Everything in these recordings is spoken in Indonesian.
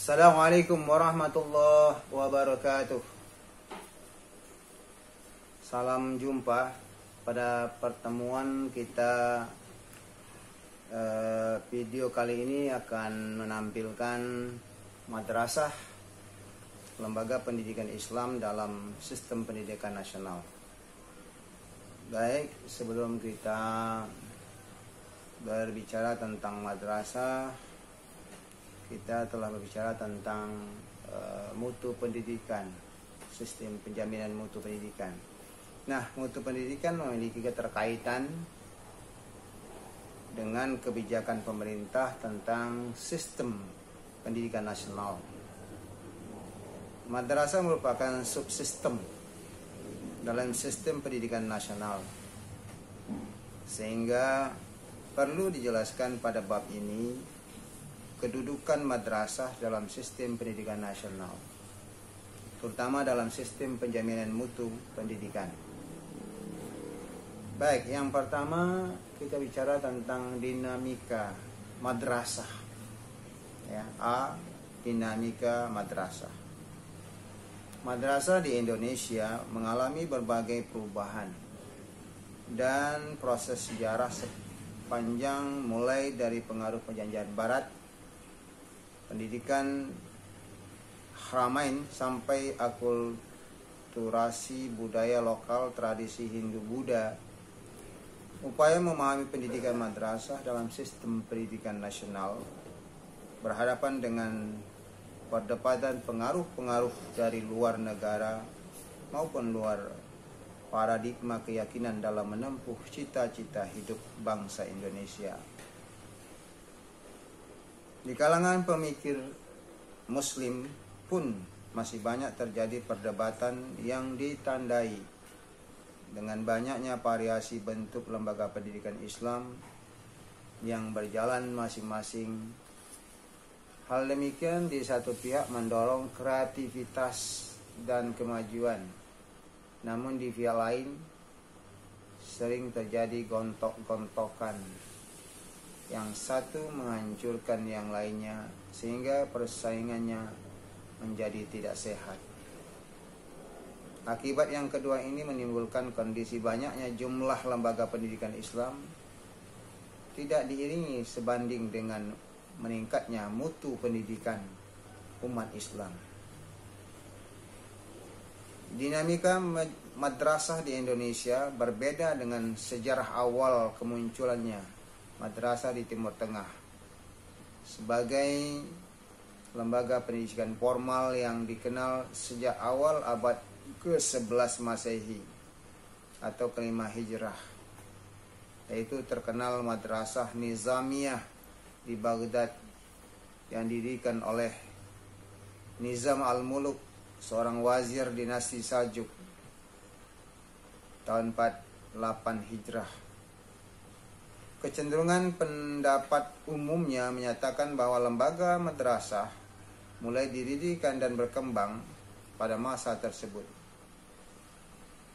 Assalamualaikum warahmatullahi wabarakatuh. Salam jumpa pada pertemuan kita. Video kali ini akan menampilkan madrasah lembaga pendidikan Islam dalam sistem pendidikan nasional. Baik, sebelum kita berbicara tentang madrasah, kita telah berbicara tentang mutu pendidikan, sistem penjaminan mutu pendidikan. Nah, mutu pendidikan memiliki keterkaitan dengan kebijakan pemerintah tentang sistem pendidikan nasional. Madrasah merupakan subsistem dalam sistem pendidikan nasional, sehingga perlu dijelaskan pada bab ini kedudukan madrasah dalam sistem pendidikan nasional, terutama dalam sistem penjaminan mutu pendidikan. Baik, yang pertama kita bicara tentang dinamika madrasah. Ya, A, dinamika madrasah. Madrasah di Indonesia mengalami berbagai perubahan dan proses sejarah sepanjang mulai dari pengaruh perjanjian Barat, pendidikan Haramain, sampai akulturasi budaya lokal tradisi Hindu-Buddha. Upaya memahami pendidikan madrasah dalam sistem pendidikan nasional berhadapan dengan perdebatan pengaruh-pengaruh dari luar negara maupun luar paradigma keyakinan dalam menempuh cita-cita hidup bangsa Indonesia. Di kalangan pemikir Muslim pun masih banyak terjadi perdebatan yang ditandai dengan banyaknya variasi bentuk lembaga pendidikan Islam yang berjalan masing-masing. Hal demikian di satu pihak mendorong kreativitas dan kemajuan, namun di pihak lain sering terjadi gontok-gontokan. Yang satu menghancurkan yang lainnya sehingga persaingannya menjadi tidak sehat. Akibat yang kedua ini menimbulkan kondisi banyaknya jumlah lembaga pendidikan Islam tidak diiringi sebanding dengan meningkatnya mutu pendidikan umat Islam. Dinamika madrasah di Indonesia berbeda dengan sejarah awal kemunculannya madrasah di Timur Tengah sebagai lembaga pendidikan formal yang dikenal sejak awal abad ke-11 Masehi atau ke-5 Hijrah, yaitu terkenal Madrasah Nizamiyah di Baghdad yang didirikan oleh Nizam al-Muluk, seorang wazir dinasti Saljuk, tahun 48 Hijrah. Kecenderungan pendapat umumnya menyatakan bahwa lembaga madrasah mulai didirikan dan berkembang pada masa tersebut.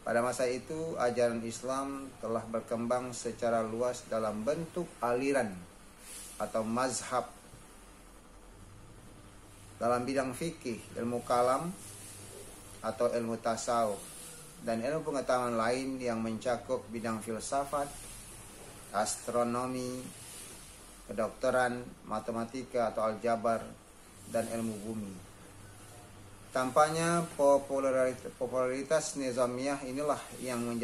Pada masa itu, ajaran Islam telah berkembang secara luas dalam bentuk aliran atau mazhab dalam bidang fikih, ilmu kalam atau ilmu tasawuf, dan ilmu pengetahuan lain yang mencakup bidang filsafat, astronomi, kedokteran, matematika atau aljabar, dan ilmu bumi. Tampaknya popularitas Nizamiyah inilah yang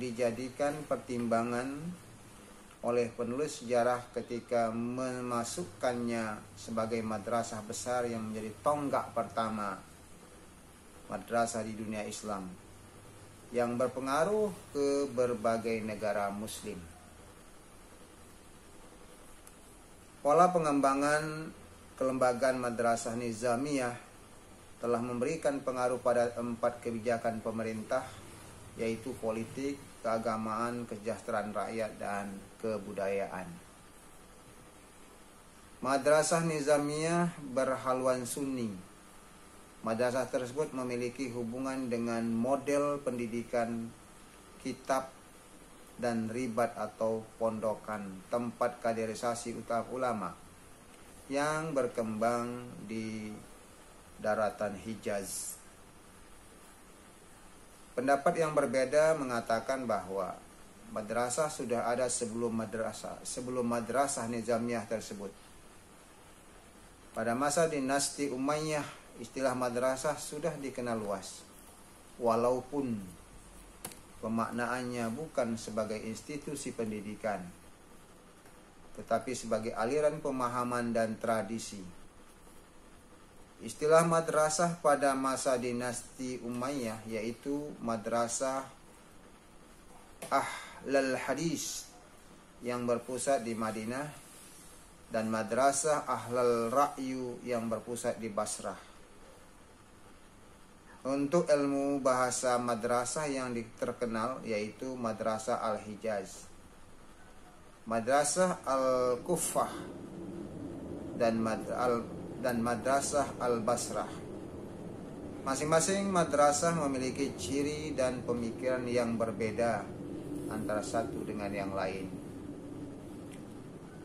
dijadikan pertimbangan oleh penulis sejarah ketika memasukkannya sebagai madrasah besar yang menjadi tonggak pertama madrasah di dunia Islam yang berpengaruh ke berbagai negara Muslim. Pola pengembangan kelembagaan madrasah Nizamiyah telah memberikan pengaruh pada 4 kebijakan pemerintah, yaitu politik, keagamaan, kesejahteraan rakyat, dan kebudayaan. Madrasah Nizamiyah berhaluan Sunni. Madrasah tersebut memiliki hubungan dengan model pendidikan kitab dan ribat atau pondokan, tempat kaderisasi ulama, yang berkembang di daratan Hijaz. Pendapat yang berbeda mengatakan bahwa madrasah sudah ada sebelum madrasah nizamiyah tersebut. Pada masa dinasti Umayyah, istilah madrasah sudah dikenal luas, walaupun pemaknaannya bukan sebagai institusi pendidikan, tetapi sebagai aliran pemahaman dan tradisi. Istilah madrasah pada masa dinasti Umayyah yaitu madrasah Ahlul Hadis yang berpusat di Madinah dan madrasah Ahlul Ra'yu yang berpusat di Basrah. Untuk ilmu bahasa madrasah yang terkenal yaitu madrasah Al-Hijaz, madrasah Al-Kuffah dan madrasah Al-Basrah. Masing-masing madrasah memiliki ciri dan pemikiran yang berbeda antara satu dengan yang lain.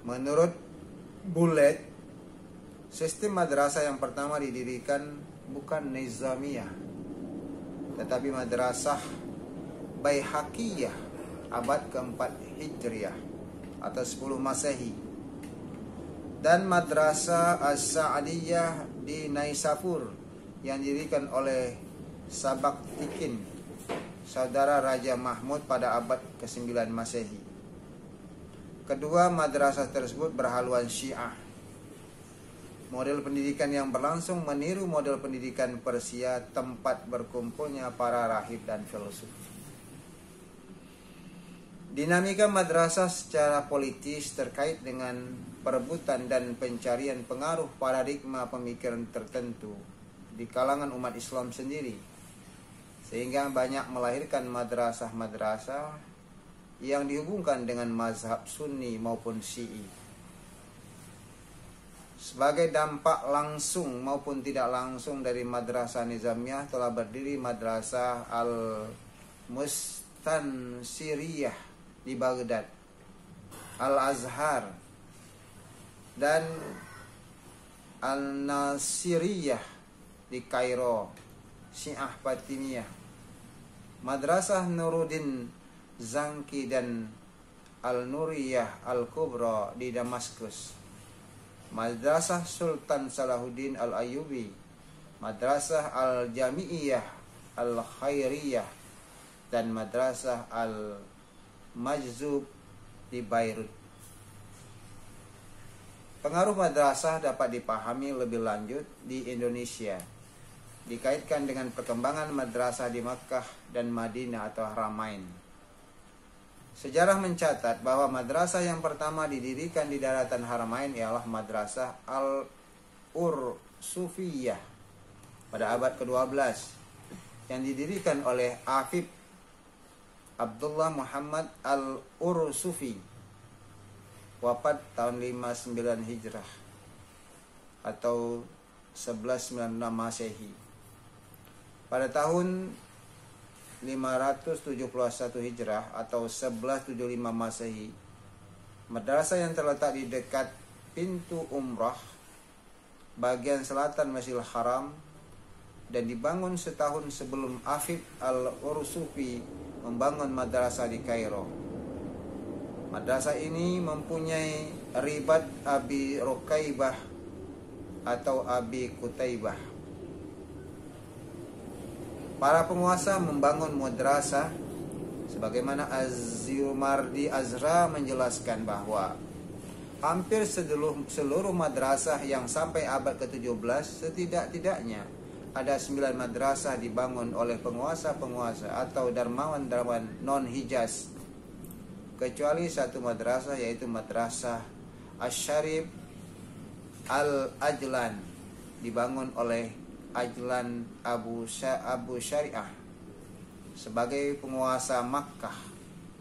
Menurut Bullet, sistem madrasah yang pertama didirikan bukan nizamiyah, tetapi madrasah Baihaqiyah abad keempat Hijriah atau 10 Masehi, dan madrasah As-Sa'diyah di Naisapur yang didirikan oleh Sabaktikin, saudara Raja Mahmud pada abad ke-9 Masehi. Kedua madrasah tersebut berhaluan Syiah. Model pendidikan yang berlangsung meniru model pendidikan Persia, tempat berkumpulnya para rahib dan filsuf. Dinamika madrasah secara politis terkait dengan perebutan dan pencarian pengaruh paradigma pemikiran tertentu di kalangan umat Islam sendiri, sehingga banyak melahirkan madrasah-madrasah yang dihubungkan dengan mazhab Sunni maupun Syi'i. Sebagai dampak langsung maupun tidak langsung dari madrasah nizamiyah telah berdiri madrasah Al-Mustansiriyah di Baghdad, Al-Azhar, dan Al-Nasiriyah di Kairo, Syiah Fatimiyah, madrasah Nuruddin Zanki dan Al-Nuriyah Al-Kubra di Damaskus, madrasah Sultan Salahuddin Al-Ayyubi, madrasah Al-Jami'iyah Al-Khairiyah, dan madrasah Al-Majzub di Beirut. Pengaruh madrasah dapat dipahami lebih lanjut di Indonesia, dikaitkan dengan perkembangan madrasah di Makkah dan Madinah atau Haramain. Sejarah mencatat bahwa madrasah yang pertama didirikan di daratan Haramain ialah madrasah Al-Ursufiyah pada abad ke-12 yang didirikan oleh Afif Abdullah Muhammad Al-Ursufi, wafat tahun 59 Hijrah atau 1196 Masehi. Pada tahun 571 Hijrah atau 1175 Masehi, madrasah yang terletak di dekat pintu Umrah bagian selatan Masjidil Haram dan dibangun setahun sebelum Afif Al-Ursufi membangun madrasah di Kairo. Madrasah ini mempunyai ribat Abi Rukaibah atau Abi Kutaibah. Para penguasa membangun madrasah sebagaimana Az-Zumardi Azra menjelaskan bahwa hampir seluruh madrasah yang sampai abad ke-17 setidak-tidaknya ada 9 madrasah dibangun oleh penguasa-penguasa atau darmawan-darmawan non-Hijaz, kecuali satu madrasah yaitu madrasah Asy-Syarif Al-Ajlan dibangun oleh Ajlan Abu Syariah sebagai penguasa Makkah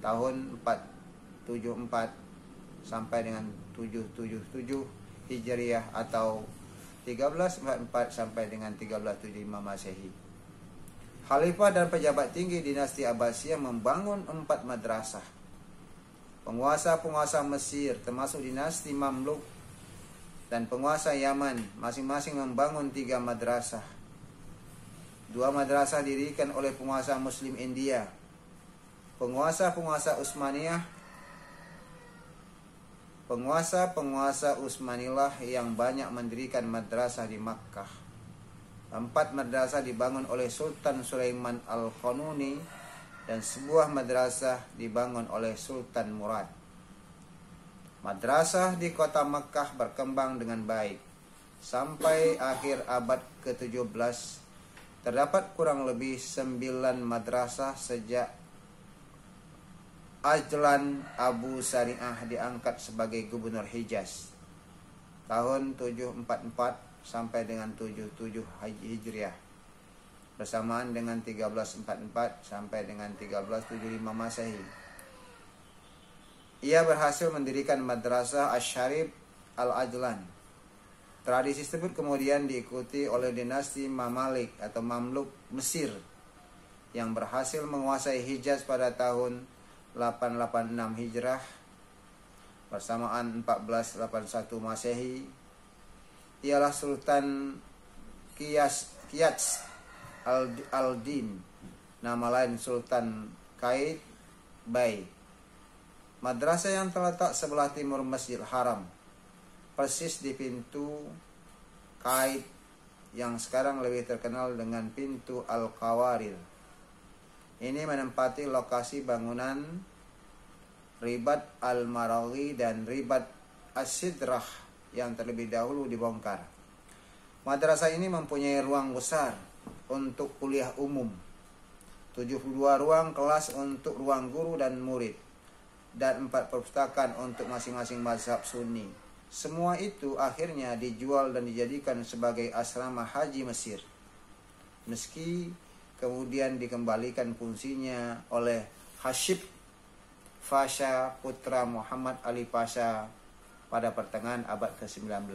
tahun 474 sampai dengan 777 Hijriah atau 1344 sampai dengan 1375 Masehi. Khalifah dan pejabat tinggi dinasti Abbasiyah membangun 4 madrasah. Penguasa-penguasa Mesir termasuk dinasti Mamluk dan penguasa Yaman masing-masing membangun 3 madrasah. 2 madrasah didirikan oleh penguasa Muslim India. Penguasa-penguasa Utsmaniyah yang banyak mendirikan madrasah di Makkah. 4 madrasah dibangun oleh Sultan Sulaiman Al-Qanuni dan sebuah madrasah dibangun oleh Sultan Murad. Madrasah di kota Makkah berkembang dengan baik. Sampai akhir abad ke-17 terdapat kurang lebih 9 madrasah sejak Ajlan Abu Sari'ah diangkat sebagai gubernur Hijaz tahun 744 sampai dengan 77 Hijriah, bersamaan dengan 1344 sampai dengan 1375 Masehi. Ia berhasil mendirikan Madrasah Asy-Syarif Al-Ajlan. Tradisi tersebut kemudian diikuti oleh dinasti Mamalik atau Mamluk Mesir yang berhasil menguasai Hijaz pada tahun 886 Hijrah bersamaan 1481 Masehi. Ialah Sultan Qiyas al-Din, nama lain Sultan Qaid Bai. Madrasah yang terletak sebelah timur Masjidil Haram, persis di pintu Qaid yang sekarang lebih terkenal dengan pintu Al-Qawaril. Ini menempati lokasi bangunan Ribat Al-Maraghi dan Ribat As-Sidrah yang terlebih dahulu dibongkar. Madrasah ini mempunyai ruang besar untuk kuliah umum, 72 ruang kelas untuk ruang guru dan murid, dan 4 perpustakaan untuk masing-masing mazhab Sunni. Semua itu akhirnya dijual dan dijadikan sebagai asrama haji Mesir, meski kemudian dikembalikan fungsinya oleh Hashib Pasha putra Muhammad Ali Pasha pada pertengahan abad ke-19.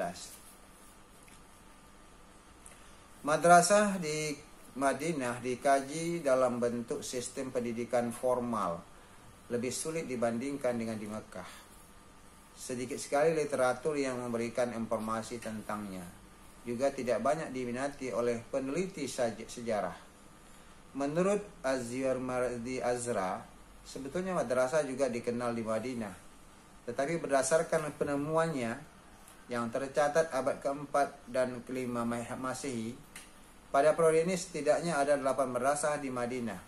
Madrasah di Madinah dikaji dalam bentuk sistem pendidikan formal, lebih sulit dibandingkan dengan di Mekah. Sedikit sekali literatur yang memberikan informasi tentangnya. Juga tidak banyak diminati oleh peneliti sejarah. Menurut Az-Ziyarmardi Azra, sebetulnya madrasah juga dikenal di Madinah. Tetapi berdasarkan penemuannya yang tercatat abad ke-4 dan ke-5 Masehi, pada periode ini setidaknya ada 8 madrasah di Madinah.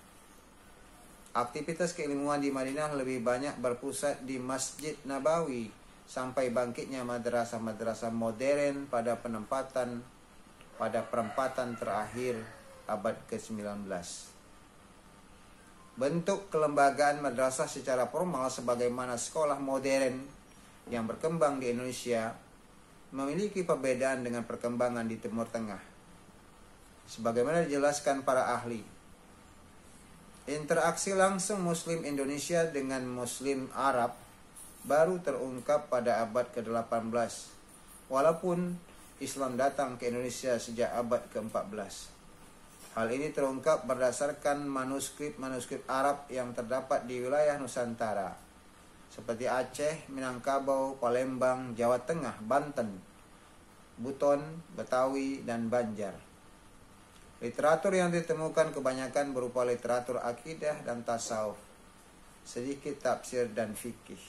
Aktivitas keilmuan di Madinah lebih banyak berpusat di Masjid Nabawi sampai bangkitnya madrasah-madrasah modern pada perempatan terakhir abad ke-19. Bentuk kelembagaan madrasah secara formal sebagaimana sekolah modern yang berkembang di Indonesia memiliki perbedaan dengan perkembangan di Timur Tengah. Sebagaimana dijelaskan para ahli, interaksi langsung Muslim Indonesia dengan Muslim Arab baru terungkap pada abad ke-18, walaupun Islam datang ke Indonesia sejak abad ke-14. Hal ini terungkap berdasarkan manuskrip Arab yang terdapat di wilayah Nusantara, seperti Aceh, Minangkabau, Palembang, Jawa Tengah, Banten, Buton, Betawi, dan Banjar. Literatur yang ditemukan kebanyakan berupa literatur akidah dan tasawuf, sedikit tafsir dan fikih.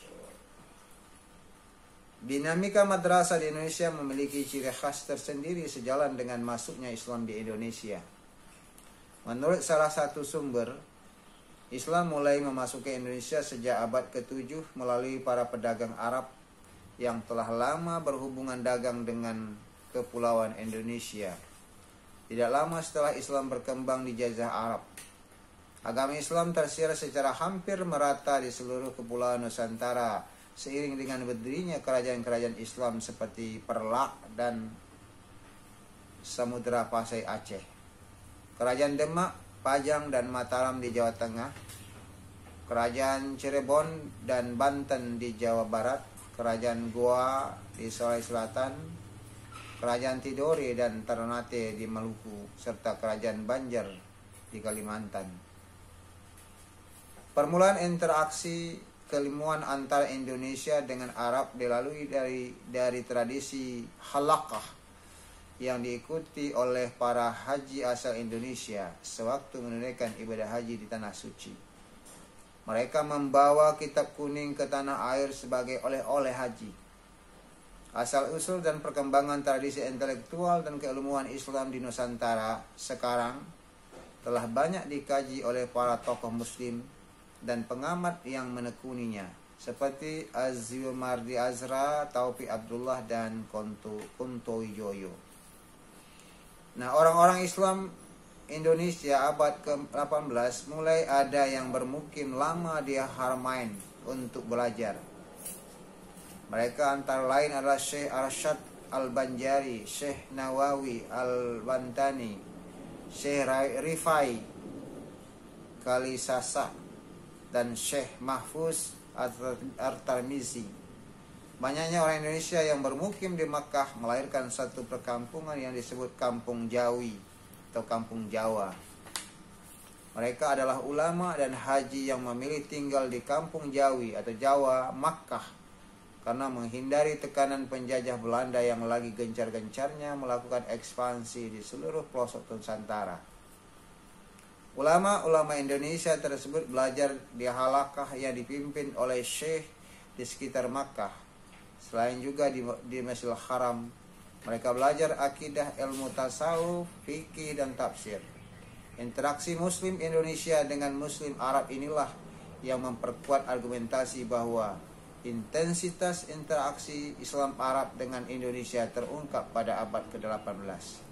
Dinamika madrasah di Indonesia memiliki ciri khas tersendiri sejalan dengan masuknya Islam di Indonesia. Menurut salah satu sumber, Islam mulai memasuki Indonesia sejak abad ke-7 melalui para pedagang Arab yang telah lama berhubungan dagang dengan kepulauan Indonesia. Tidak lama setelah Islam berkembang di Jazirah Arab, agama Islam tersiar secara hampir merata di seluruh kepulauan Nusantara seiring dengan berdirinya kerajaan-kerajaan Islam seperti Perlak dan Samudra Pasai Aceh, Kerajaan Demak, Pajang, dan Mataram di Jawa Tengah, Kerajaan Cirebon dan Banten di Jawa Barat, Kerajaan Goa di Sulawesi Selatan, Kerajaan Tidore dan Ternate di Maluku, serta Kerajaan Banjar di Kalimantan. Permulaan interaksi keilmuan antara Indonesia dengan Arab dilalui dari tradisi halaqah yang diikuti oleh para haji asal Indonesia sewaktu menunaikan ibadah haji di tanah suci. Mereka membawa kitab kuning ke tanah air sebagai oleh-oleh haji. Asal-usul dan perkembangan tradisi intelektual dan keilmuan Islam di Nusantara sekarang telah banyak dikaji oleh para tokoh muslim dan pengamat yang menekuninya, seperti Az-Zumardi Azra, Taufiq Abdullah, dan Kunto Wijoyo. Nah, orang-orang Islam Indonesia abad ke-18 mulai ada yang bermukim lama di Haramain untuk belajar. Mereka antara lain adalah Syekh Arsyad Al-Banjari, Syekh Nawawi Al-Bantani, Syekh Rifai Kalisasa, dan Syekh Mahfuz At-Tirmizi. Banyaknya orang Indonesia yang bermukim di Makkah melahirkan satu perkampungan yang disebut Kampung Jawi atau Kampung Jawa. Mereka adalah ulama dan haji yang memilih tinggal di Kampung Jawi atau Jawa Makkah karena menghindari tekanan penjajah Belanda yang lagi gencar-gencarnya melakukan ekspansi di seluruh pelosok Nusantara. Ulama-ulama Indonesia tersebut belajar di halaqah yang dipimpin oleh syekh di sekitar Makkah. Selain juga di Masjidil Haram, mereka belajar akidah, ilmu tasawuf, fikih, dan tafsir. Interaksi Muslim Indonesia dengan Muslim Arab inilah yang memperkuat argumentasi bahwa intensitas interaksi Islam Arab dengan Indonesia terungkap pada abad ke-18.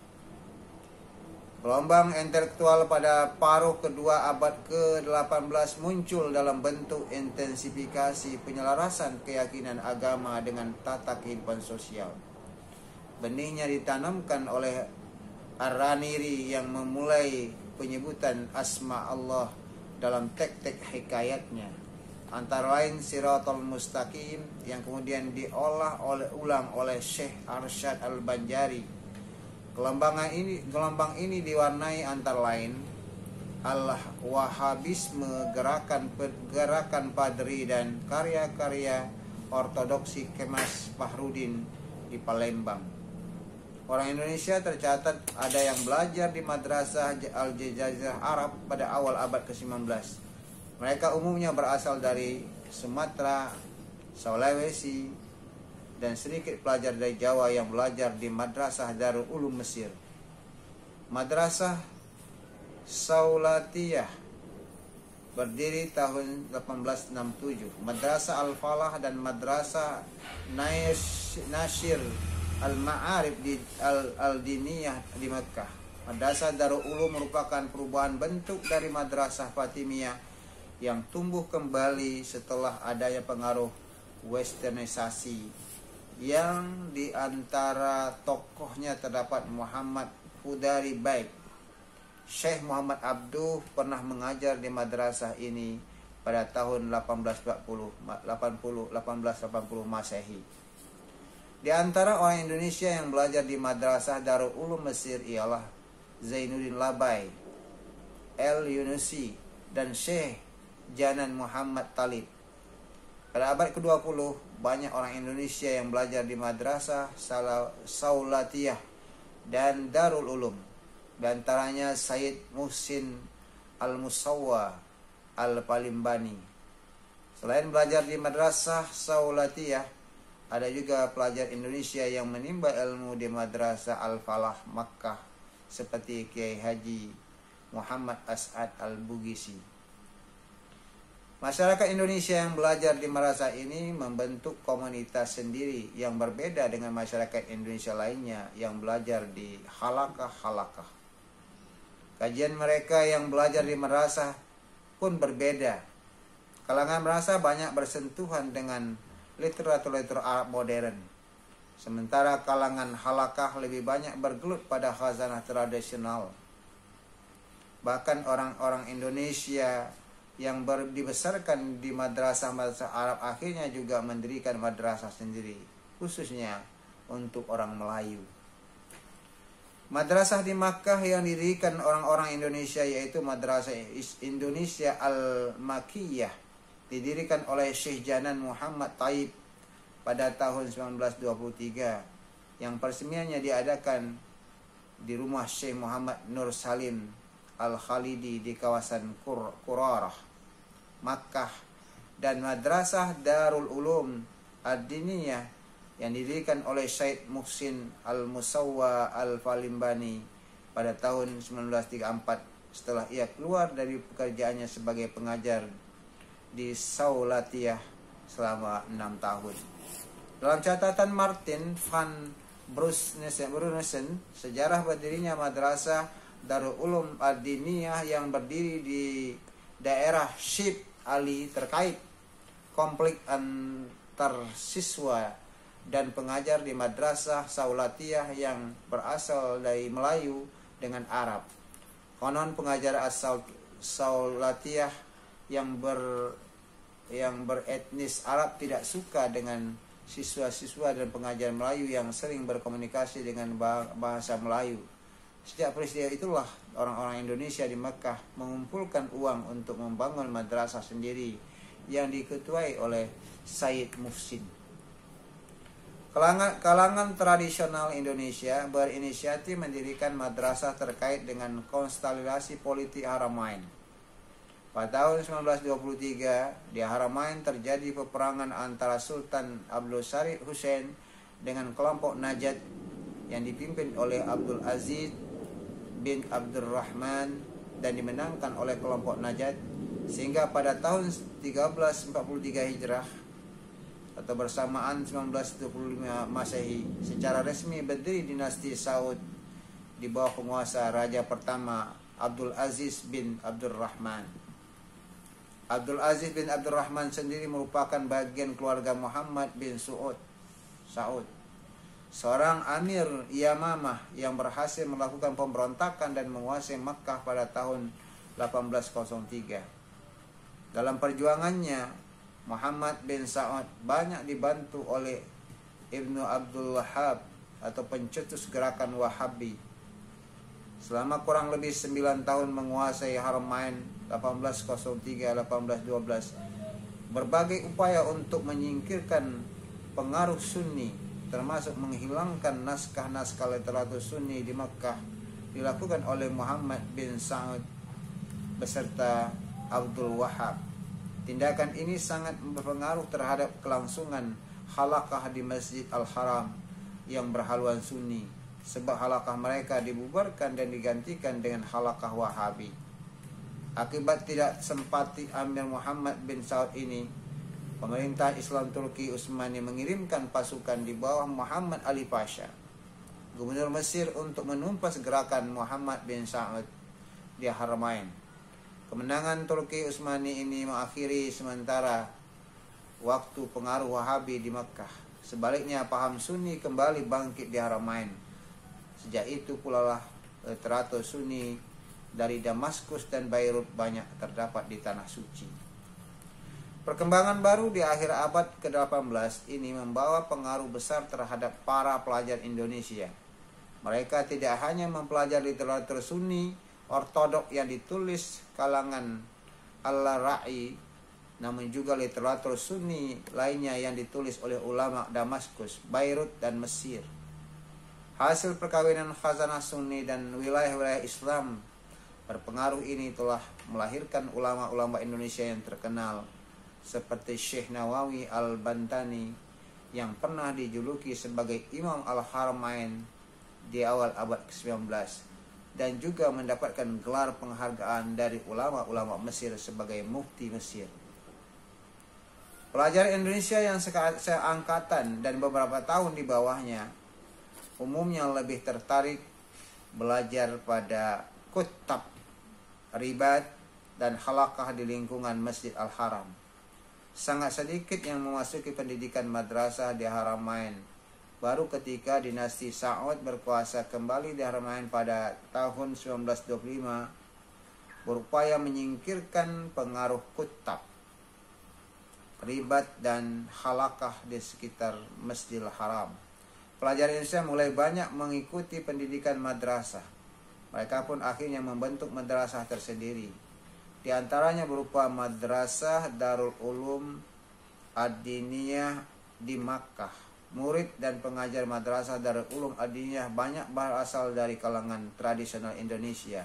Gelombang intelektual pada paruh kedua abad ke-18 muncul dalam bentuk intensifikasi penyelarasan keyakinan agama dengan tata kehidupan sosial. Benihnya ditanamkan oleh Ar-Raniri yang memulai penyebutan asma Allah dalam tek-tek hikayatnya. Antara lain Siratal Mustaqim yang kemudian diolah ulang oleh Syekh Arsyad Al-Banjari. Gelombang ini diwarnai antara lain Al-Wahabisme, gerakan Padri, dan karya-karya ortodoksi Kemas Fahrudin di Palembang. Orang Indonesia tercatat ada yang belajar di Madrasah Al-Jazirah Arab pada awal abad ke-19. Mereka umumnya berasal dari Sumatera, Sulawesi, dan sedikit pelajar dari Jawa yang belajar di Madrasah Darul Ulum Mesir. Madrasah Saulatiyah berdiri tahun 1867. Madrasah Al-Falah dan Madrasah Nashir Al-Ma'arif Al-Diniyah di Mekah. Madrasah Darul Ulum merupakan perubahan bentuk dari Madrasah Fatimiyah yang tumbuh kembali setelah adanya pengaruh westernisasi, yang di antara tokohnya terdapat Muhammad Hudari Baik. Syekh Muhammad Abduh pernah mengajar di madrasah ini pada tahun 1880 Masehi. Di antara orang Indonesia yang belajar di Madrasah Darul Ulum Mesir ialah Zainuddin Labai, El Yunusi, dan Syekh Janan Muhammad Talib. Pada abad ke-20, banyak orang Indonesia yang belajar di Madrasah Saulatiyah dan Darul Ulum. Di antaranya Sayyid Muhsin Al-Musawwa Al-Palimbani. Selain belajar di Madrasah Saulatiyah, ada juga pelajar Indonesia yang menimba ilmu di Madrasah Al-Falah Makkah seperti Kiai Haji Muhammad As'ad Al-Bugisi. Masyarakat Indonesia yang belajar di madrasah ini membentuk komunitas sendiri yang berbeda dengan masyarakat Indonesia lainnya yang belajar di halaqah-halaqah. Kajian mereka yang belajar di madrasah pun berbeda. Kalangan madrasah banyak bersentuhan dengan literatur Arab modern. Sementara kalangan halaqah lebih banyak bergelut pada khazanah tradisional. Bahkan orang-orang Indonesia yang dibesarkan di madrasah-madrasah Arab akhirnya juga mendirikan madrasah sendiri, khususnya untuk orang Melayu. Madrasah di Makkah yang didirikan orang-orang Indonesia yaitu Madrasah Indonesia Al-Makiyah didirikan oleh Syekh Janan Muhammad Taib pada tahun 1923, yang peresmiannya diadakan di rumah Syekh Muhammad Nur Salim Al-Khalidi di kawasan Qurarah, Makkah, dan Madrasah Darul Ulum Ad-Diniyah yang didirikan oleh Syed Muhsin Al-Musawwa Al-Falimbani pada tahun 1934 setelah ia keluar dari pekerjaannya sebagai pengajar di Saulatiyah selama 6 tahun. Dalam catatan Martin van Brunnesen, sejarah berdirinya Madrasah Darul Ulum Ad-Diniyah yang berdiri di daerah Syib Ali terkait konflik antar siswa dan pengajar di Madrasah Saulatiyah yang berasal dari Melayu dengan Arab. Konon pengajar asal Saulatiyah yang beretnis Arab tidak suka dengan siswa-siswa dan pengajar Melayu yang sering berkomunikasi dengan bahasa Melayu. Sejak peristiwa itulah orang-orang Indonesia di Mekah mengumpulkan uang untuk membangun madrasah sendiri yang diketuai oleh Sayyid Muhsin. Kalangan tradisional Indonesia berinisiatif mendirikan madrasah terkait dengan konstelasi politik Haramain. Pada tahun 1923, di Haramain terjadi peperangan antara Sultan Abdul Syarif Hussein dengan kelompok Najd yang dipimpin oleh Abdul Aziz bin Abdurrahman dan dimenangkan oleh kelompok Najd, sehingga pada tahun 1343 Hijrah atau bersamaan 1925 Masehi secara resmi berdiri dinasti Saud di bawah penguasa raja pertama Abdul Aziz bin Abdurrahman. Abdul Aziz bin Abdurrahman sendiri merupakan bagian keluarga Muhammad bin Saud, seorang Amir Yamamah yang berhasil melakukan pemberontakan dan menguasai Makkah pada tahun 1803. Dalam perjuangannya, Muhammad bin Saud banyak dibantu oleh Ibnu Abdul Wahhab atau pencetus gerakan Wahabi. Selama kurang lebih 9 tahun menguasai Haramain 1803-1812, berbagai upaya untuk menyingkirkan pengaruh Sunni, termasuk menghilangkan naskah-naskah literatur Sunni di Makkah, dilakukan oleh Muhammad bin Saud beserta Abdul Wahhab. Tindakan ini sangat berpengaruh terhadap kelangsungan halaqah di Masjid Al-Haram yang berhaluan Sunni, sebab halaqah mereka dibubarkan dan digantikan dengan halaqah Wahabi. Akibat tidak simpati Amir Muhammad bin Saud ini, pemerintah Islam Turki Utsmani mengirimkan pasukan di bawah Muhammad Ali Pasha, gubernur Mesir, untuk menumpas gerakan Muhammad bin Saud di Haramain. Kemenangan Turki Utsmani ini mengakhiri sementara waktu pengaruh Wahabi di Makkah. Sebaliknya, paham Sunni kembali bangkit di Haramain. Sejak itu pula lah literatur Sunni dari Damaskus dan Beirut banyak terdapat di Tanah Suci. Perkembangan baru di akhir abad ke-18 ini membawa pengaruh besar terhadap para pelajar Indonesia. Mereka tidak hanya mempelajari literatur Sunni ortodok yang ditulis kalangan Al-Ra'i, namun juga literatur Sunni lainnya yang ditulis oleh ulama Damaskus, Beirut, dan Mesir. Hasil perkawinan khazanah Sunni dan wilayah-wilayah Islam berpengaruh ini telah melahirkan ulama-ulama Indonesia yang terkenal seperti Syekh Nawawi Al-Bantani yang pernah dijuluki sebagai Imam Al-Haramain di awal abad ke-19 dan juga mendapatkan gelar penghargaan dari ulama-ulama Mesir sebagai mufti Mesir. Pelajar Indonesia yang seangkatan dan beberapa tahun di bawahnya umumnya lebih tertarik belajar pada kutab, ribat, dan halaqah di lingkungan Masjid Al-Haram. Sangat sedikit yang memasuki pendidikan madrasah di Haramain. Baru ketika dinasti Saud berkuasa kembali di Haramain pada tahun 1925, berupaya menyingkirkan pengaruh kutab, ribat, dan halaqah di sekitar Masjidil Haram. Pelajar Indonesia mulai banyak mengikuti pendidikan madrasah. Mereka pun akhirnya membentuk madrasah tersendiri. Di antaranya berupa Madrasah Darul Ulum Ad-Diniyah di Makkah. Murid dan pengajar Madrasah Darul Ulum Ad-Diniyah banyak berasal dari kalangan tradisional Indonesia.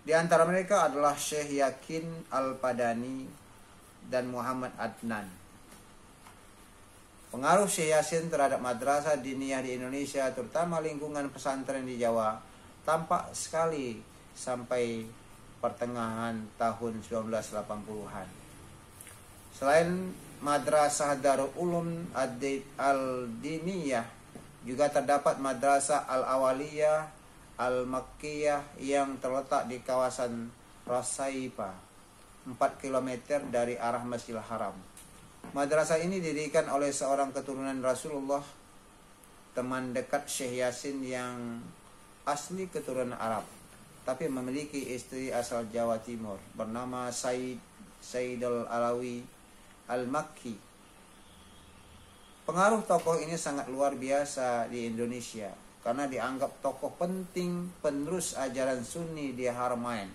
Di antara mereka adalah Syekh Yakin Al-Padani dan Muhammad Adnan. Pengaruh Syekh Yasin terhadap madrasah diniyah di Indonesia, terutama lingkungan pesantren di Jawa, tampak sekali sampai pertengahan tahun 1980-an. Selain Madrasah Darul Ulum Al-Diniyah, juga terdapat Madrasah Al-Awaliyah Al-Makkiyah yang terletak di kawasan Rasaipa, 4 km dari arah Masjidil Haram. Madrasah ini didirikan oleh seorang keturunan Rasulullah, teman dekat Syekh Yasin yang asli keturunan Arab, tapi memiliki istri asal Jawa Timur bernama Said Al-Alawi Al-Makki. Pengaruh tokoh ini sangat luar biasa di Indonesia karena dianggap tokoh penting penerus ajaran Sunni di Haramain.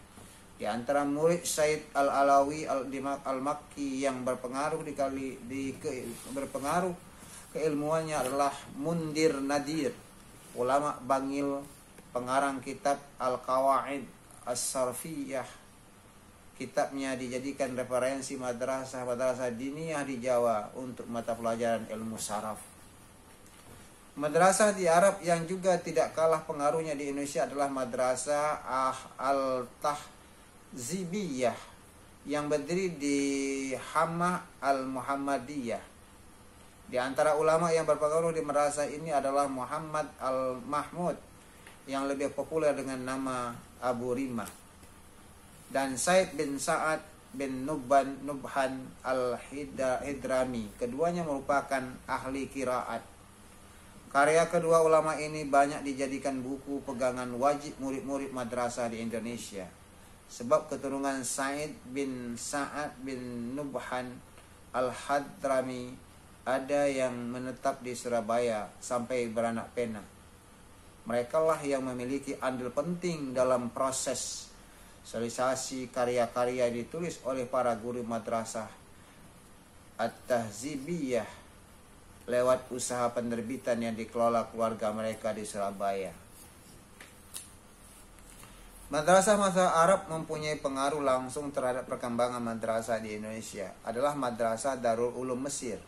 Di antara murid Said Al-Alawi Al-Makki yang berpengaruh berpengaruh keilmuannya adalah Mundir Nadir, ulama Bangil, pengarang kitab Al-Qawaid As-Sarfiyah. Kitabnya dijadikan referensi madrasah diniyah di Jawa untuk mata pelajaran ilmu saraf. Madrasah di Arab yang juga tidak kalah pengaruhnya di Indonesia adalah Madrasah Al-Tahzibiyah yang berdiri di Hama Al-Muhammadiyah. Di antara ulama yang berpengaruh di madrasah ini adalah Muhammad Al-Mahmud yang lebih populer dengan nama Abu Rimah, dan Said bin Sa'ad bin Nubhan Al-Hidrami. Keduanya merupakan ahli qiraat. Karya kedua ulama ini banyak dijadikan buku pegangan wajib murid-murid madrasah di Indonesia. Sebab keturunan Said bin Sa'ad bin Nubhan Al-Hadrami ada yang menetap di Surabaya sampai beranak pinak. Mereka lah yang memiliki andil penting dalam proses sosialisasi karya-karya ditulis oleh para guru madrasah At-Tahzibiyah lewat usaha penerbitan yang dikelola keluarga mereka di Surabaya. Madrasah Arab mempunyai pengaruh langsung terhadap perkembangan madrasah di Indonesia adalah Madrasah Darul Ulum Mesir,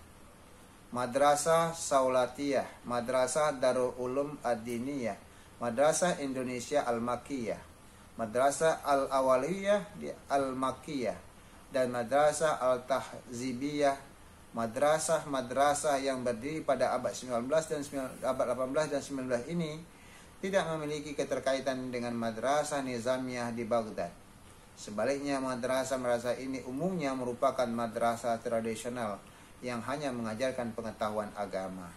Madrasah Saulatiyah, Madrasah Darul Ulum Ad-Diniyah, Madrasah Indonesia Al-Makkiyah, Madrasah Al-Awaliyah Al-Makkiyah, dan Madrasah Al-Tahzibiyah. Madrasah yang berdiri pada abad 19 dan abad 18 dan 19 ini tidak memiliki keterkaitan dengan Madrasah Nizamiyah di Baghdad. Sebaliknya, madrasah ini umumnya merupakan madrasah tradisional yang hanya mengajarkan pengetahuan agama.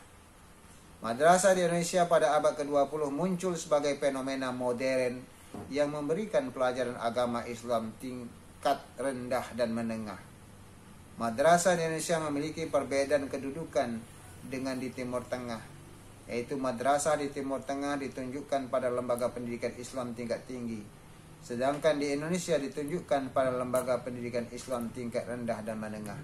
Madrasah di Indonesia pada abad ke-20 muncul sebagai fenomena modern yang memberikan pelajaran agama Islam tingkat rendah dan menengah. Madrasah di Indonesia memiliki perbedaan kedudukan dengan di Timur Tengah, yaitu madrasah di Timur Tengah ditunjukkan pada lembaga pendidikan Islam tingkat tinggi, sedangkan di Indonesia ditunjukkan pada lembaga pendidikan Islam tingkat rendah dan menengah.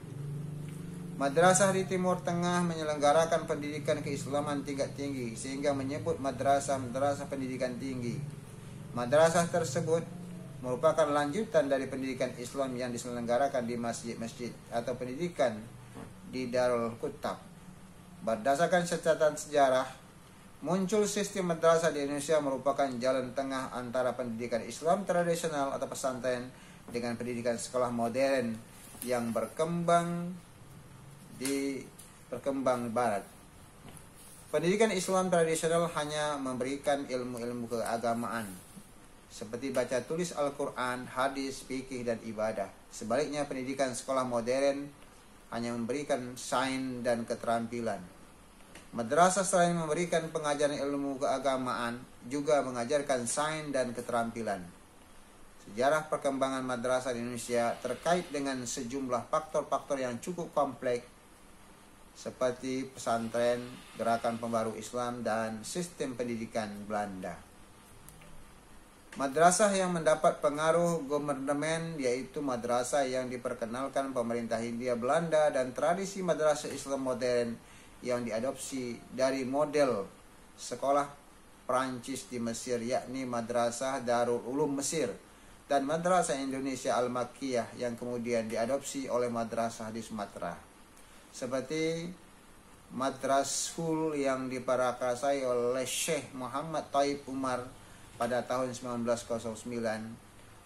Madrasah di Timur Tengah menyelenggarakan pendidikan keislaman tingkat tinggi sehingga menyebut madrasah pendidikan tinggi. Madrasah tersebut merupakan lanjutan dari pendidikan Islam yang diselenggarakan di masjid-masjid atau pendidikan di Darul Kutab. Berdasarkan catatan sejarah, muncul sistem madrasah di Indonesia merupakan jalan tengah antara pendidikan Islam tradisional atau pesantren dengan pendidikan sekolah modern yang berkembang di barat. Pendidikan Islam tradisional hanya memberikan ilmu-ilmu keagamaan seperti baca tulis Al-Quran, hadis, fikih, dan ibadah. Sebaliknya, pendidikan sekolah modern hanya memberikan sains dan keterampilan. Madrasah selain memberikan pengajaran ilmu keagamaan, juga mengajarkan sains dan keterampilan. Sejarah perkembangan madrasah di Indonesia terkait dengan sejumlah faktor-faktor yang cukup kompleks, seperti pesantren, gerakan pembaru Islam, dan sistem pendidikan Belanda. Madrasah yang mendapat pengaruh government yaitu madrasah yang diperkenalkan pemerintah Hindia Belanda dan tradisi madrasah Islam modern yang diadopsi dari model sekolah Prancis di Mesir, yakni Madrasah Darul Ulum Mesir dan Madrasah Indonesia Al-Makkiyah yang kemudian diadopsi oleh madrasah di Sumatera. Seperti Madrasul yang diprakarsai oleh Syekh Muhammad Taib Umar pada tahun 1909,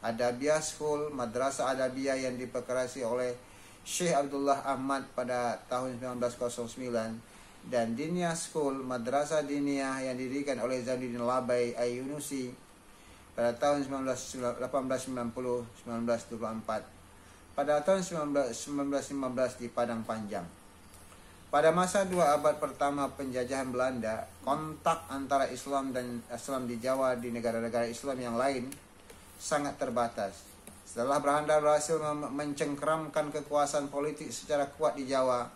Adabiyah School, Madrasah Adabiyah yang diprakarsai oleh Syekh Abdullah Ahmad pada tahun 1909, dan Diniyah School, Madrasah Diniyah yang didirikan oleh Zainuddin Labai Ayyunusi pada tahun 1890-1924. Pada tahun 1915 di Padang Panjang. Pada masa 2 abad pertama penjajahan Belanda, kontak antara Islam dan Islam di Jawa di negara-negara Islam yang lain sangat terbatas. Setelah Belanda berhasil mencengkeramkan kekuasaan politik secara kuat di Jawa,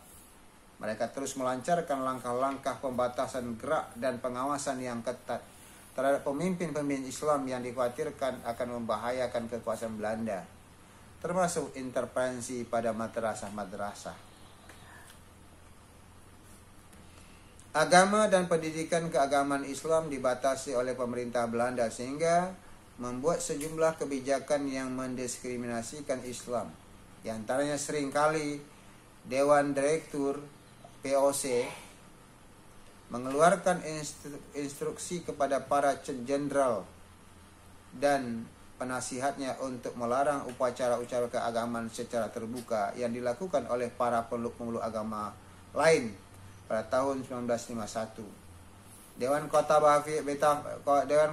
mereka terus melancarkan langkah-langkah pembatasan gerak dan pengawasan yang ketat terhadap pemimpin-pemimpin Islam yang dikhawatirkan akan membahayakan kekuasaan Belanda, termasuk intervensi pada madrasah-madrasah. Agama dan pendidikan keagamaan Islam dibatasi oleh pemerintah Belanda sehingga membuat sejumlah kebijakan yang mendiskriminasikan Islam. Di antaranya seringkali Dewan Direktur POC mengeluarkan instruksi kepada para jenderal dan penasihatnya untuk melarang upacara-upacara keagamaan secara terbuka yang dilakukan oleh para pemeluk-pemeluk agama lain pada tahun 1951. Dewan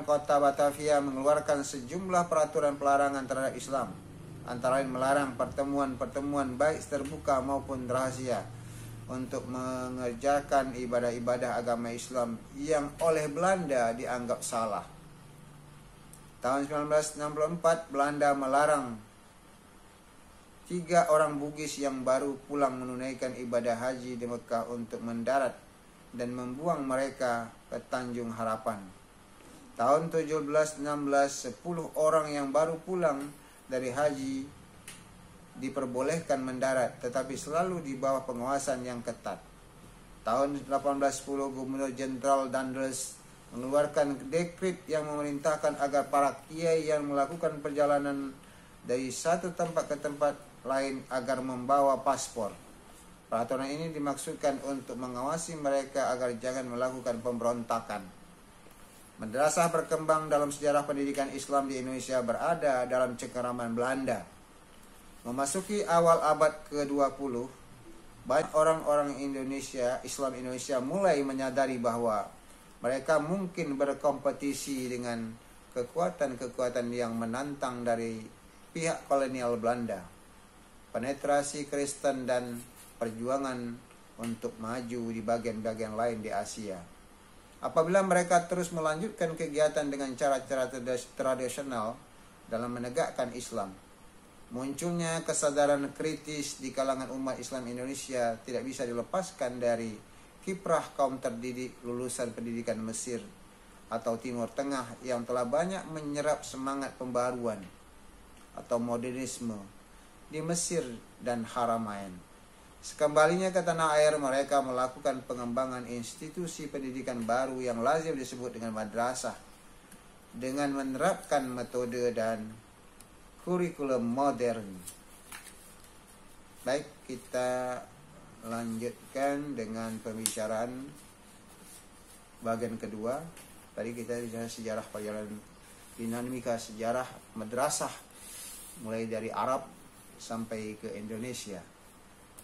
Kota Batavia mengeluarkan sejumlah peraturan pelarangan terhadap Islam, antara lain melarang pertemuan-pertemuan baik terbuka maupun rahasia untuk mengerjakan ibadah-ibadah agama Islam yang oleh Belanda dianggap salah. Tahun 1964 Belanda melarang 3 orang Bugis yang baru pulang menunaikan ibadah haji di Mekah untuk mendarat dan membuang mereka ke Tanjung Harapan. Tahun 1716 10 orang yang baru pulang dari haji diperbolehkan mendarat, tetapi selalu di bawah pengawasan yang ketat. Tahun 1810 Gubernur Jenderal Danvers mengeluarkan dekret yang memerintahkan agar para kiai yang melakukan perjalanan dari satu tempat ke tempat lain agar membawa paspor. Peraturan ini dimaksudkan untuk mengawasi mereka agar jangan melakukan pemberontakan. Madrasah berkembang dalam sejarah pendidikan Islam di Indonesia berada dalam cengkeraman Belanda. Memasuki awal abad ke-20, banyak orang-orang Islam Indonesia mulai menyadari bahwa mereka mungkin berkompetisi dengan kekuatan-kekuatan yang menantang dari pihak kolonial Belanda, penetrasi Kristen dan perjuangan untuk maju di bagian-bagian lain di Asia. Apabila mereka terus melanjutkan kegiatan dengan cara-cara tradisional dalam menegakkan Islam, munculnya kesadaran kritis di kalangan umat Islam Indonesia tidak bisa dilepaskan dari kiprah kaum terdidik lulusan pendidikan Mesir atau Timur Tengah yang telah banyak menyerap semangat pembaruan atau modernisme di Mesir dan Haramain. Sekembalinya ke tanah air, mereka melakukan pengembangan institusi pendidikan baru yang lazim disebut dengan madrasah dengan menerapkan metode dan kurikulum modern. Baik, kita lanjutkan dengan pembicaraan bagian kedua. Tadi kita bicara sejarah perjalanan dinamika sejarah madrasah mulai dari Arab sampai ke Indonesia.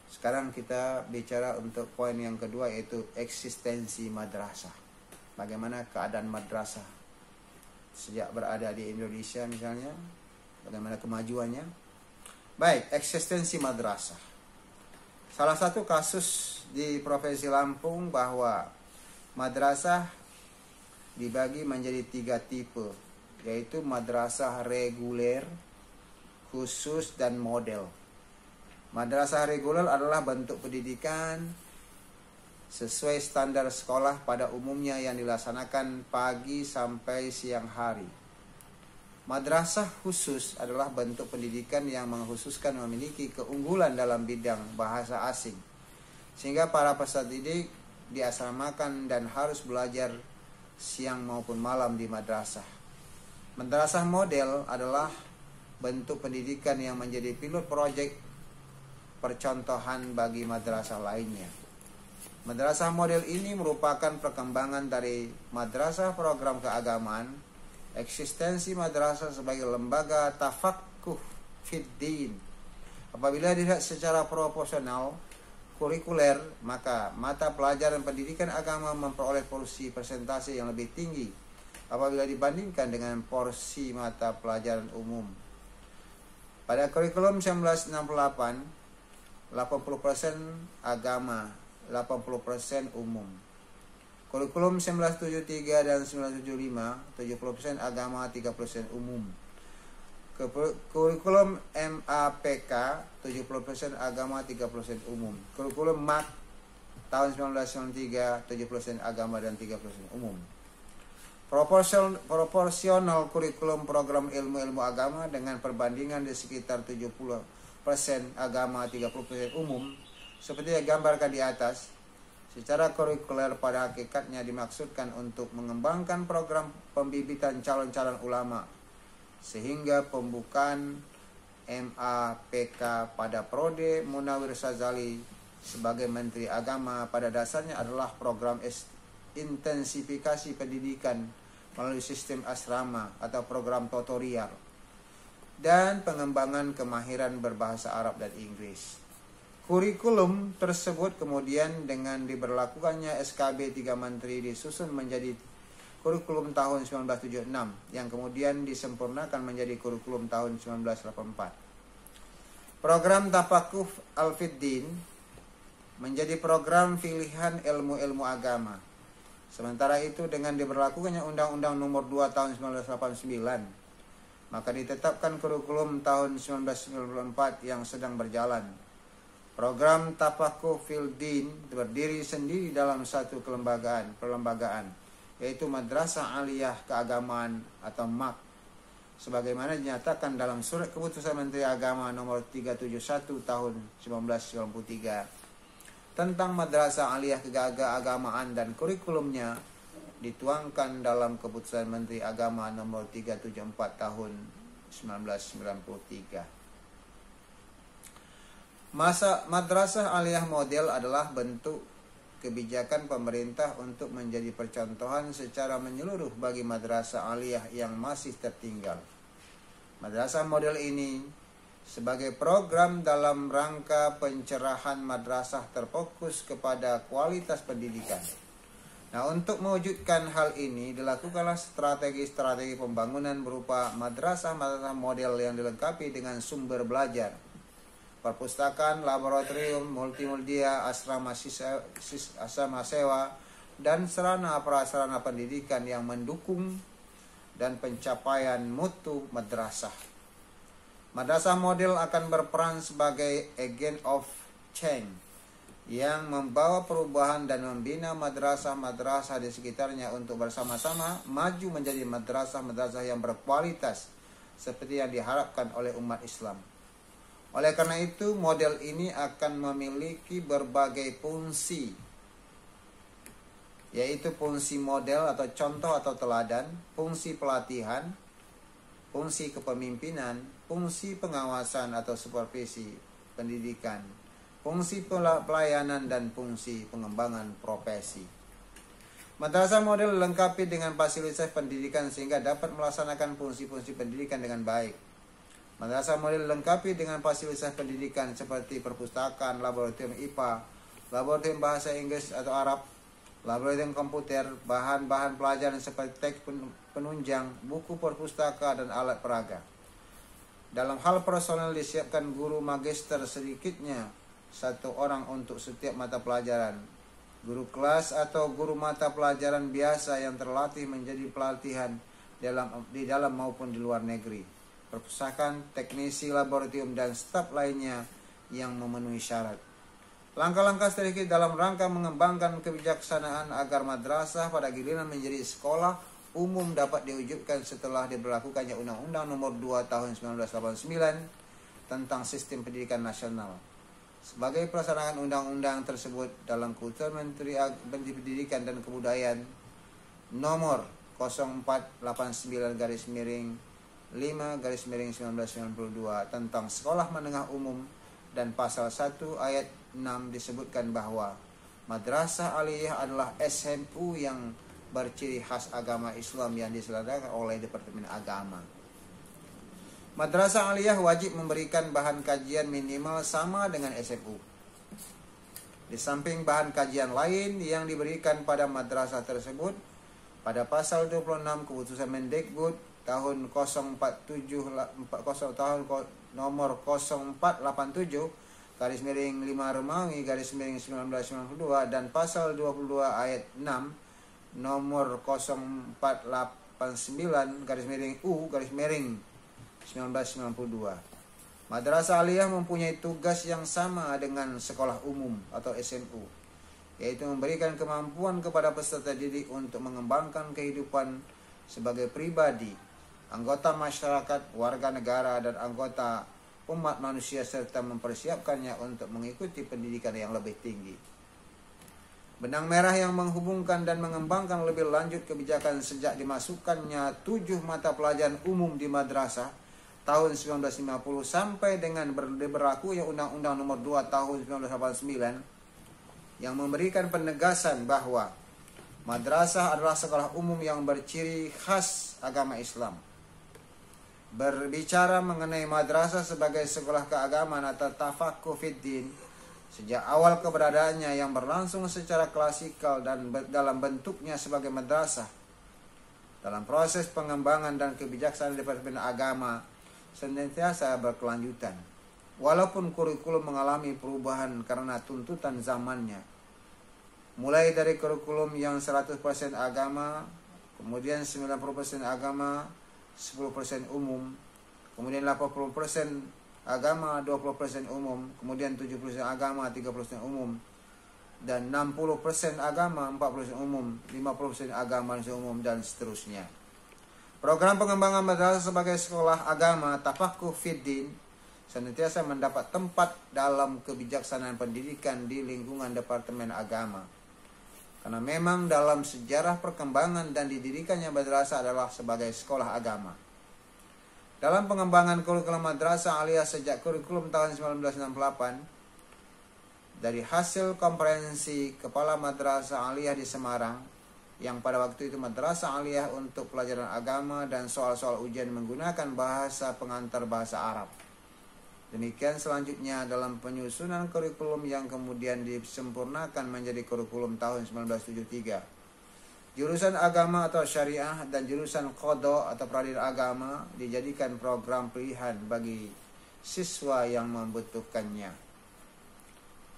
Sekarang kita bicara untuk poin yang kedua, yaitu eksistensi madrasah. Bagaimana keadaan madrasah sejak berada di Indonesia misalnya, bagaimana kemajuannya. Baik, eksistensi madrasah. Salah satu kasus di Provinsi Lampung bahwa madrasah dibagi menjadi 3 tipe, yaitu madrasah reguler, khusus, dan model. Madrasah reguler adalah bentuk pendidikan sesuai standar sekolah pada umumnya yang dilaksanakan pagi sampai siang hari. Madrasah khusus adalah bentuk pendidikan yang mengkhususkan memiliki keunggulan dalam bidang bahasa asing, sehingga para peserta didik diasramakan dan harus belajar siang maupun malam di madrasah. Madrasah model adalah bentuk pendidikan yang menjadi pilot proyek percontohan bagi madrasah lainnya. Madrasah model ini merupakan perkembangan dari madrasah program keagamaan. Eksistensi madrasah sebagai lembaga tafaqquh fid din. Apabila dilihat secara proporsional kurikuler, maka mata pelajaran pendidikan agama memperoleh porsi persentase yang lebih tinggi apabila dibandingkan dengan porsi mata pelajaran umum. Pada kurikulum 1968, 80% agama, 80% umum. Kurikulum 1973 dan 1975, 70% agama, 30% umum. Kurikulum MAPK, 70% agama, 30% umum. Kurikulum MAK tahun 1993, 70% agama dan 30% umum. Proporsional kurikulum program ilmu-ilmu agama dengan perbandingan di sekitar 70% agama, 30% umum, seperti yang digambarkan di atas. Secara kurikuler pada hakikatnya dimaksudkan untuk mengembangkan program pembibitan calon-calon ulama, sehingga pembukaan MAPK pada Prode Munawir Sazali sebagai Menteri Agama pada dasarnya adalah program intensifikasi pendidikan melalui sistem asrama atau program tutorial dan pengembangan kemahiran berbahasa Arab dan Inggris. Kurikulum tersebut kemudian dengan diberlakukannya SKB 3 Menteri disusun menjadi kurikulum tahun 1976 yang kemudian disempurnakan menjadi kurikulum tahun 1984. Program Tafaqquh Al-Fiddin menjadi program pilihan ilmu-ilmu agama. Sementara itu dengan diberlakukannya Undang-Undang Nomor 2 tahun 1989, maka ditetapkan kurikulum tahun 1994 yang sedang berjalan. Program Tafaqquh fil Din berdiri sendiri dalam satu perlembagaan, yaitu Madrasah Aliyah Keagamaan atau MAK, sebagaimana dinyatakan dalam Surat Keputusan Menteri Agama Nomor 371 tahun 1993 tentang Madrasah Aliyah Keagamaan dan kurikulumnya, dituangkan dalam Keputusan Menteri Agama Nomor 374 tahun 1993. Madrasah aliyah model adalah bentuk kebijakan pemerintah untuk menjadi percontohan secara menyeluruh bagi madrasah aliyah yang masih tertinggal. Madrasah model ini sebagai program dalam rangka pencerahan madrasah terfokus kepada kualitas pendidikan. Nah, untuk mewujudkan hal ini dilakukanlah strategi-strategi pembangunan berupa madrasah-madrasah model yang dilengkapi dengan sumber belajar, perpustakaan, laboratorium, multimedia, asrama sewa, dan sarana prasarana pendidikan yang mendukung dan pencapaian mutu madrasah. Madrasah model akan berperan sebagai agent of change yang membawa perubahan dan membina madrasah-madrasah di sekitarnya untuk bersama-sama maju menjadi madrasah-madrasah yang berkualitas seperti yang diharapkan oleh umat Islam. Oleh karena itu, model ini akan memiliki berbagai fungsi, yaitu fungsi model atau contoh atau teladan, fungsi pelatihan, fungsi kepemimpinan, fungsi pengawasan atau supervisi pendidikan, fungsi pelayanan, dan fungsi pengembangan profesi. Madrasah model dilengkapi dengan fasilitas pendidikan sehingga dapat melaksanakan fungsi-fungsi pendidikan dengan baik. Madrasah model dilengkapi dengan fasilitas pendidikan seperti perpustakaan, laboratorium IPA, laboratorium bahasa Inggris atau Arab, laboratorium komputer, bahan-bahan pelajaran seperti teks penunjang, buku perpustaka, dan alat peraga. Dalam hal personel disiapkan guru magister sedikitnya 1 orang untuk setiap mata pelajaran. Guru kelas atau guru mata pelajaran biasa yang terlatih menjadi pelatihan di dalam maupun di luar negeri. Perpustakaan, teknisi laboratorium, dan staf lainnya yang memenuhi syarat. Langkah-langkah strategi dalam rangka mengembangkan kebijaksanaan agar madrasah pada giliran menjadi sekolah umum dapat diwujudkan setelah diberlakukannya Undang-Undang Nomor 2 Tahun 1989 tentang Sistem Pendidikan Nasional. Sebagai pelaksanaan undang-undang tersebut dalam Keputusan Menteri Pendidikan dan Kebudayaan Nomor 0489-5-1992 tentang Sekolah Menengah Umum dan Pasal 1 Ayat 6 disebutkan bahwa Madrasah Aliyah adalah SMU yang berciri khas agama Islam yang diselenggarakan oleh Departemen Agama. Madrasah Aliyah wajib memberikan bahan kajian minimal sama dengan SMU. Di samping bahan kajian lain yang diberikan pada madrasah tersebut, pada pasal 26 Keputusan Mendikbud tahun 047 tahun nomor 0487 _5 Romawi _1992 dan pasal 22 ayat 6 nomor 0489-U-1992. Madrasah Aliyah mempunyai tugas yang sama dengan sekolah umum atau SMU, yaitu memberikan kemampuan kepada peserta didik untuk mengembangkan kehidupan sebagai pribadi, anggota masyarakat, warga negara, dan anggota umat manusia serta mempersiapkannya untuk mengikuti pendidikan yang lebih tinggi. Benang merah yang menghubungkan dan mengembangkan lebih lanjut kebijakan sejak dimasukkannya 7 mata pelajaran umum di madrasah tahun 1950 sampai dengan berlakunya Undang-Undang Nomor 2 Tahun 1989 yang memberikan penegasan bahwa madrasah adalah sekolah umum yang berciri khas agama Islam. Berbicara mengenai madrasah sebagai sekolah keagamaan atau tafaqquh fiddin, sejak awal keberadaannya yang berlangsung secara klasikal dan dalam bentuknya sebagai madrasah, dalam proses pengembangan dan kebijaksanaan Departemen Agama senantiasa berkelanjutan. Walaupun kurikulum mengalami perubahan karena tuntutan zamannya, mulai dari kurikulum yang 100% agama, kemudian 90% agama, 10% umum, kemudian 80% agama, 20% umum, kemudian 70% agama, 30% umum, dan 60% agama, 40% umum, 50% agama umum, dan seterusnya. Program pengembangan madrasah sebagai sekolah agama tafaqquh fiddin senantiasa mendapat tempat dalam kebijaksanaan pendidikan di lingkungan Departemen Agama. Karena memang dalam sejarah perkembangan dan didirikannya madrasah adalah sebagai sekolah agama. Dalam pengembangan kurikulum madrasah Aliyah sejak kurikulum tahun 1968, dari hasil komprehensi Kepala Madrasah Aliyah di Semarang, yang pada waktu itu Madrasah Aliyah untuk pelajaran agama dan soal-soal ujian menggunakan bahasa pengantar bahasa Arab. Demikian selanjutnya dalam penyusunan kurikulum yang kemudian disempurnakan menjadi kurikulum tahun 1973. Jurusan agama atau syariah dan jurusan qada atau peradilan agama dijadikan program pilihan bagi siswa yang membutuhkannya.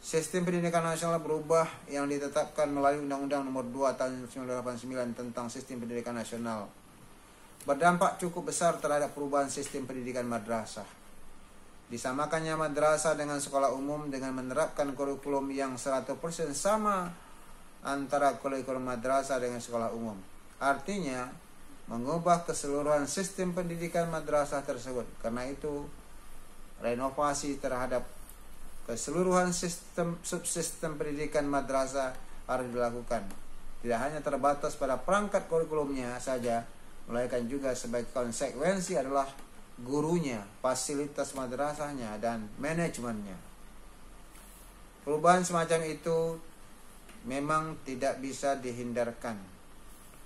Sistem pendidikan nasional berubah yang ditetapkan melalui Undang-Undang Nomor 2 Tahun 1989 tentang Sistem Pendidikan Nasional berdampak cukup besar terhadap perubahan sistem pendidikan madrasah. Disamakannya madrasah dengan sekolah umum dengan menerapkan kurikulum yang 100% sama antara kurikulum madrasah dengan sekolah umum. Artinya, mengubah keseluruhan sistem pendidikan madrasah tersebut. Karena itu, renovasi terhadap keseluruhan subsistem pendidikan madrasah harus dilakukan. Tidak hanya terbatas pada perangkat kurikulumnya saja, melainkan juga sebagai konsekuensi adalah gurunya, fasilitas madrasahnya, dan manajemennya. Perubahan semacam itu memang tidak bisa dihindarkan,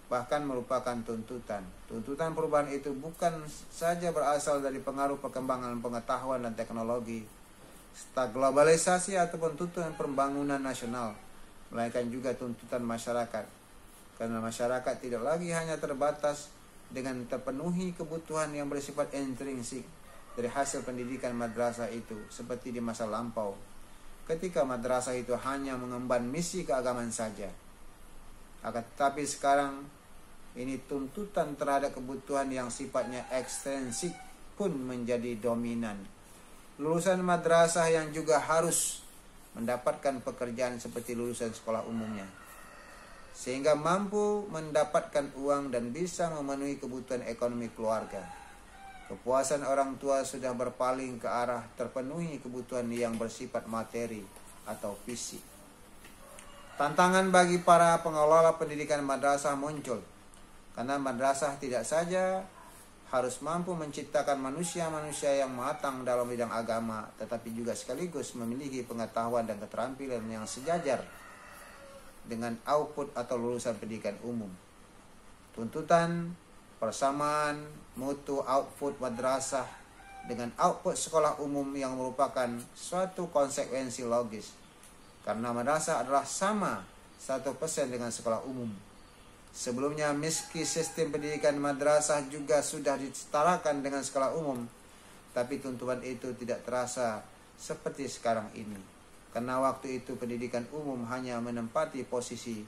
bahkan merupakan tuntutan. Tuntutan perubahan itu bukan saja berasal dari pengaruh perkembangan pengetahuan dan teknologi, serta globalisasi ataupun tuntutan pembangunan nasional, melainkan juga tuntutan masyarakat. Karena masyarakat tidak lagi hanya terbatas dengan terpenuhi kebutuhan yang bersifat intrinsik dari hasil pendidikan madrasah itu, seperti di masa lampau, ketika madrasah itu hanya mengemban misi keagamaan saja. Akan tetapi sekarang ini tuntutan terhadap kebutuhan yang sifatnya ekstrinsik pun menjadi dominan. Lulusan madrasah yang juga harus mendapatkan pekerjaan seperti lulusan sekolah umumnya. sehingga mampu mendapatkan uang dan bisa memenuhi kebutuhan ekonomi keluarga. Kepuasan orang tua sudah berpaling ke arah terpenuhi kebutuhan yang bersifat materi atau fisik. Tantangan bagi para pengelola pendidikan madrasah muncul, karena madrasah tidak saja harus mampu menciptakan manusia-manusia yang matang dalam bidang agama, tetapi juga sekaligus memiliki pengetahuan dan keterampilan yang sejajar dengan output atau lulusan pendidikan umum. Tuntutan persamaan mutu output madrasah dengan output sekolah umum yang merupakan suatu konsekuensi logis, karena madrasah adalah sama 1% dengan sekolah umum. Sebelumnya, meski sistem pendidikan madrasah juga sudah disetarakan dengan sekolah umum, tapi tuntutan itu tidak terasa seperti sekarang ini, karena waktu itu pendidikan umum hanya menempati porsi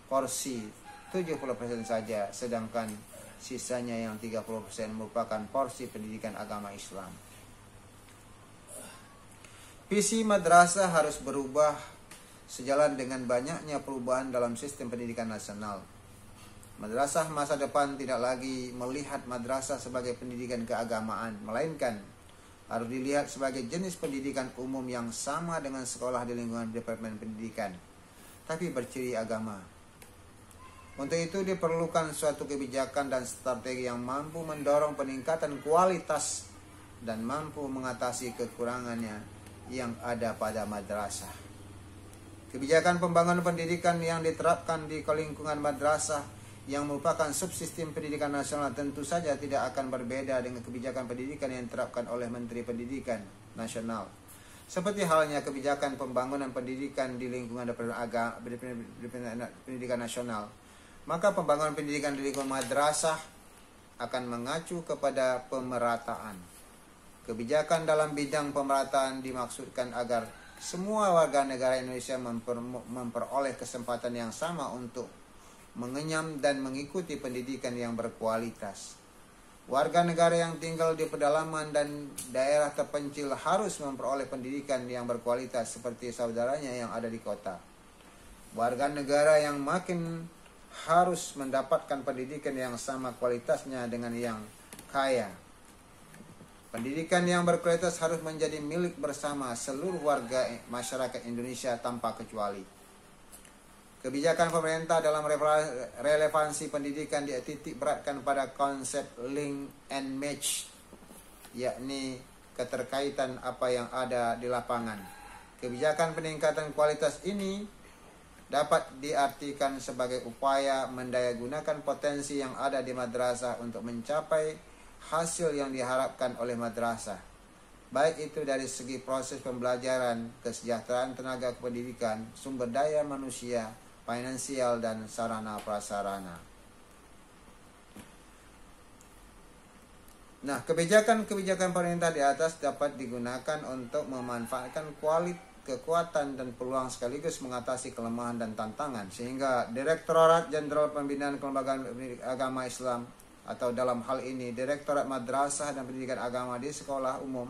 70% saja, sedangkan sisanya yang 30% merupakan porsi pendidikan agama Islam. Visi madrasah harus berubah sejalan dengan banyaknya perubahan dalam sistem pendidikan nasional. Madrasah masa depan tidak lagi melihat madrasah sebagai pendidikan keagamaan, melainkan harus dilihat sebagai jenis pendidikan umum yang sama dengan sekolah di lingkungan Departemen Pendidikan, tapi berciri agama. Untuk itu diperlukan suatu kebijakan dan strategi yang mampu mendorong peningkatan kualitas dan mampu mengatasi kekurangannya yang ada pada madrasah. Kebijakan pembangunan pendidikan yang diterapkan di lingkungan madrasah yang merupakan subsistem pendidikan nasional tentu saja tidak akan berbeda dengan kebijakan pendidikan yang diterapkan oleh Menteri Pendidikan Nasional. Seperti halnya kebijakan pembangunan pendidikan di lingkungan pendidikan nasional, maka pembangunan pendidikan di lingkungan madrasah akan mengacu kepada pemerataan. Kebijakan dalam bidang pemerataan dimaksudkan agar semua warga negara Indonesia memperoleh kesempatan yang sama untuk mengenyam dan mengikuti pendidikan yang berkualitas. Warga negara yang tinggal di pedalaman dan daerah terpencil harus memperoleh pendidikan yang berkualitas seperti saudaranya yang ada di kota. Warga negara yang makin harus mendapatkan pendidikan yang sama kualitasnya dengan yang kaya. Pendidikan yang berkualitas harus menjadi milik bersama seluruh warga masyarakat Indonesia tanpa kecuali. Kebijakan pemerintah dalam relevansi pendidikan dititik beratkan pada konsep link and match, yakni keterkaitan apa yang ada di lapangan. Kebijakan peningkatan kualitas ini dapat diartikan sebagai upaya mendayagunakan potensi yang ada di madrasah untuk mencapai hasil yang diharapkan oleh madrasah, baik itu dari segi proses pembelajaran, kesejahteraan tenaga kependidikan, sumber daya manusia, finansial, dan sarana prasarana. Nah, kebijakan pemerintah di atas dapat digunakan untuk memanfaatkan kekuatan dan peluang sekaligus mengatasi kelemahan dan tantangan, sehingga Direktorat Jenderal Pembinaan Kelembagaan Agama Islam, atau dalam hal ini Direktorat Madrasah dan Pendidikan Agama di Sekolah Umum,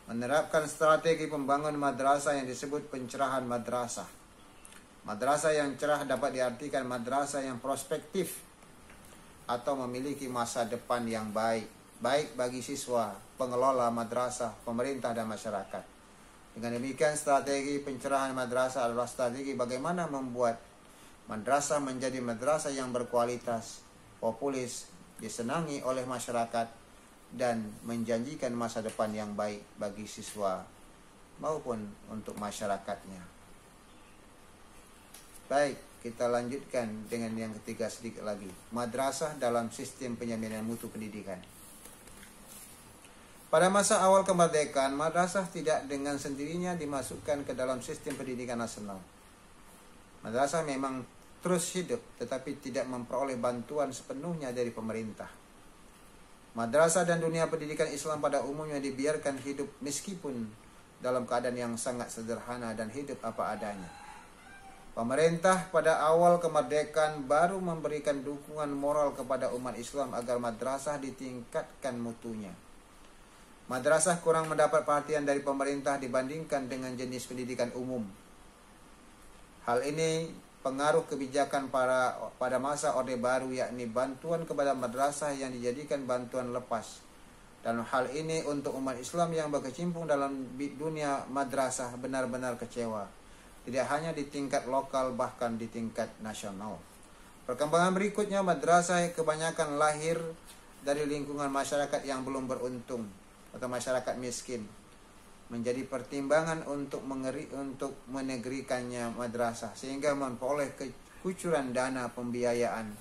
menerapkan strategi pembangunan madrasah yang disebut pencerahan madrasah. Madrasah yang cerah dapat diartikan madrasah yang prospektif atau memiliki masa depan yang baik bagi siswa, pengelola madrasah, pemerintah, dan masyarakat. Dengan demikian, strategi pencerahan madrasah adalah strategi bagaimana membuat madrasah menjadi madrasah yang berkualitas, populis, disenangi oleh masyarakat, dan menjanjikan masa depan yang baik bagi siswa maupun untuk masyarakatnya. Baik, kita lanjutkan dengan yang ketiga sedikit lagi. Madrasah dalam sistem penjaminan mutu pendidikan. Pada masa awal kemerdekaan, madrasah tidak dengan sendirinya dimasukkan ke dalam sistem pendidikan nasional. Madrasah memang terus hidup, tetapi tidak memperoleh bantuan sepenuhnya dari pemerintah. Madrasah dan dunia pendidikan Islam pada umumnya dibiarkan hidup meskipun dalam keadaan yang sangat sederhana dan hidup apa adanya. Pemerintah pada awal kemerdekaan baru memberikan dukungan moral kepada umat Islam agar madrasah ditingkatkan mutunya. Madrasah kurang mendapat perhatian dari pemerintah dibandingkan dengan jenis pendidikan umum. Hal ini pengaruh kebijakan pada masa Orde Baru, yakni bantuan kepada madrasah yang dijadikan bantuan lepas. Dan hal ini untuk umat Islam yang berkecimpung dalam dunia madrasah benar-benar kecewa. Tidak hanya di tingkat lokal, bahkan di tingkat nasional. Perkembangan berikutnya, madrasah kebanyakan lahir dari lingkungan masyarakat yang belum beruntung atau masyarakat miskin, menjadi pertimbangan untuk menegrikannya madrasah, sehingga memperoleh kekucuran dana pembiayaan,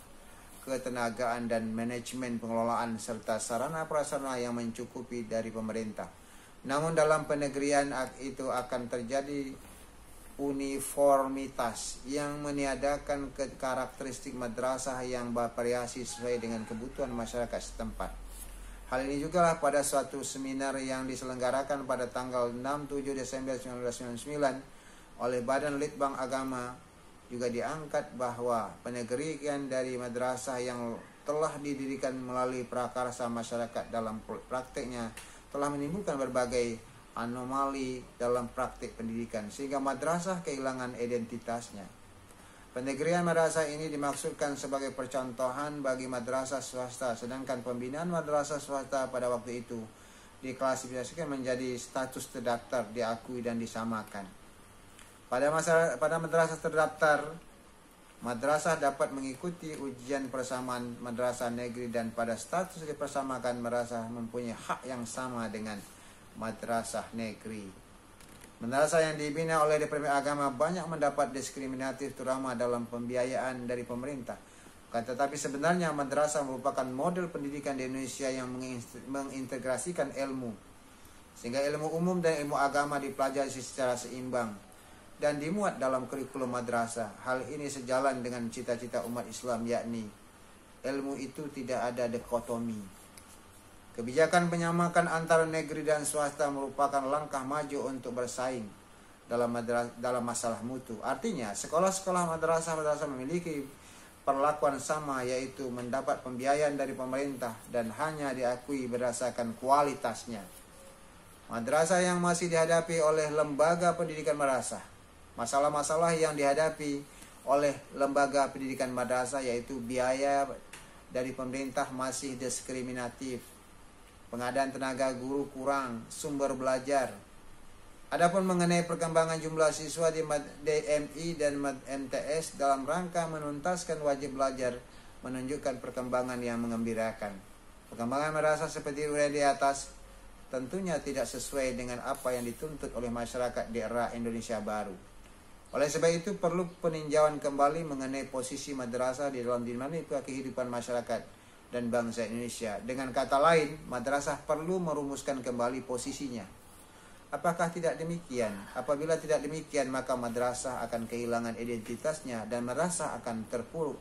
ketenagaan dan manajemen pengelolaan serta sarana prasarana yang mencukupi dari pemerintah. Namun dalam penegrian itu akan terjadi uniformitas yang meniadakan karakteristik madrasah yang bervariasi sesuai dengan kebutuhan masyarakat setempat. Hal ini juga lah pada suatu seminar yang diselenggarakan pada tanggal 6-7 Desember 1999 oleh Badan Litbang Agama juga diangkat bahwa penegrian dari madrasah yang telah didirikan melalui prakarsa masyarakat dalam prakteknya telah menimbulkan berbagai anomali dalam praktik pendidikan sehingga madrasah kehilangan identitasnya. Penegrian madrasah ini dimaksudkan sebagai percontohan bagi madrasah swasta, sedangkan pembinaan madrasah swasta pada waktu itu diklasifikasikan menjadi status terdaftar, diakui dan disamakan. Pada madrasah terdaftar, madrasah dapat mengikuti ujian persamaan madrasah negeri dan pada status dipersamakan madrasah mempunyai hak yang sama dengan madrasah negeri. Madrasah yang dibina oleh Departemen Agama banyak mendapat diskriminatif terutama dalam pembiayaan dari pemerintah. Tetapi sebenarnya madrasah merupakan model pendidikan di Indonesia yang mengintegrasikan ilmu, sehingga ilmu umum dan ilmu agama dipelajari secara seimbang dan dimuat dalam kurikulum madrasah. Hal ini sejalan dengan cita-cita umat Islam, yakni ilmu itu tidak ada dikotomi. Kebijakan penyamakan antara negeri dan swasta merupakan langkah maju untuk bersaing dalam masalah mutu. Artinya, sekolah-sekolah madrasah memiliki perlakuan sama, yaitu mendapat pembiayaan dari pemerintah dan hanya diakui berdasarkan kualitasnya. Madrasah yang masih dihadapi oleh lembaga pendidikan madrasah. Masalah-masalah yang dihadapi oleh lembaga pendidikan madrasah yaitu biaya dari pemerintah masih diskriminatif, pengadaan tenaga guru kurang, sumber belajar. Adapun mengenai perkembangan jumlah siswa di DMI dan MTS dalam rangka menuntaskan wajib belajar menunjukkan perkembangan yang mengembirakan. Perkembangan madrasah seperti uraian di atas tentunya tidak sesuai dengan apa yang dituntut oleh masyarakat di era Indonesia baru. Oleh sebab itu perlu peninjauan kembali mengenai posisi madrasah di dalam dinamika kehidupan masyarakat dan bangsa Indonesia. Dengan kata lain, madrasah perlu merumuskan kembali posisinya. Apakah tidak demikian? Apabila tidak demikian, maka madrasah akan kehilangan identitasnya dan madrasah akan terpuruk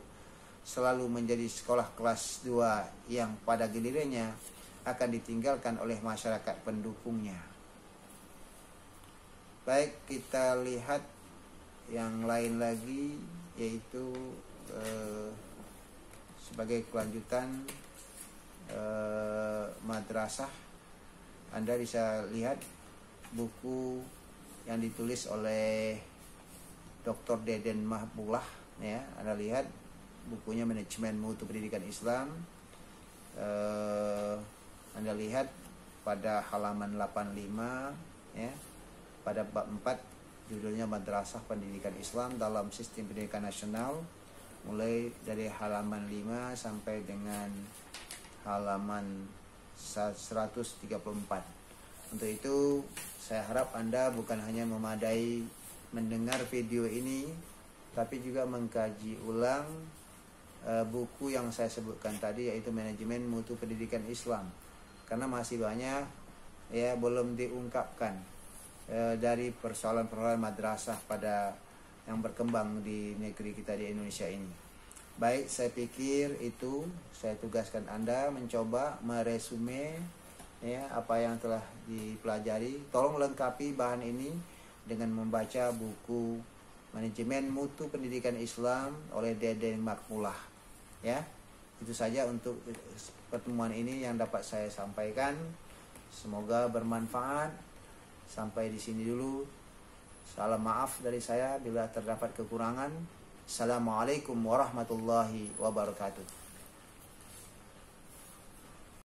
selalu menjadi sekolah kelas 2 yang pada gilirannya akan ditinggalkan oleh masyarakat pendukungnya. Baik, kita lihat yang lain lagi, yaitu sebagai kelanjutan madrasah. Anda bisa lihat buku yang ditulis oleh Dr. Deden Mahbullah, ya. Anda lihat bukunya Manajemen Mutu Pendidikan Islam. Anda lihat pada halaman 85, ya, pada bab 4 judulnya Madrasah Pendidikan Islam dalam Sistem Pendidikan Nasional, mulai dari halaman 5 sampai dengan halaman 134. Untuk itu saya harap Anda bukan hanya memadai mendengar video ini, tapi juga mengkaji ulang buku yang saya sebutkan tadi, yaitu Manajemen Mutu Pendidikan Islam, karena masih banyak ya belum diungkapkan dari persoalan-persoalan madrasah pada yang berkembang di negeri kita di Indonesia ini. Baik, saya pikir itu saya tugaskan Anda mencoba meresume ya apa yang telah dipelajari. Tolong lengkapi bahan ini dengan membaca buku Manajemen Mutu Pendidikan Islam oleh Deden Mahbullah. Ya, itu saja untuk pertemuan ini yang dapat saya sampaikan. Semoga bermanfaat. Sampai di sini dulu. Salam maaf dari saya bila terdapat kekurangan. Assalamualaikum warahmatullahi wabarakatuh.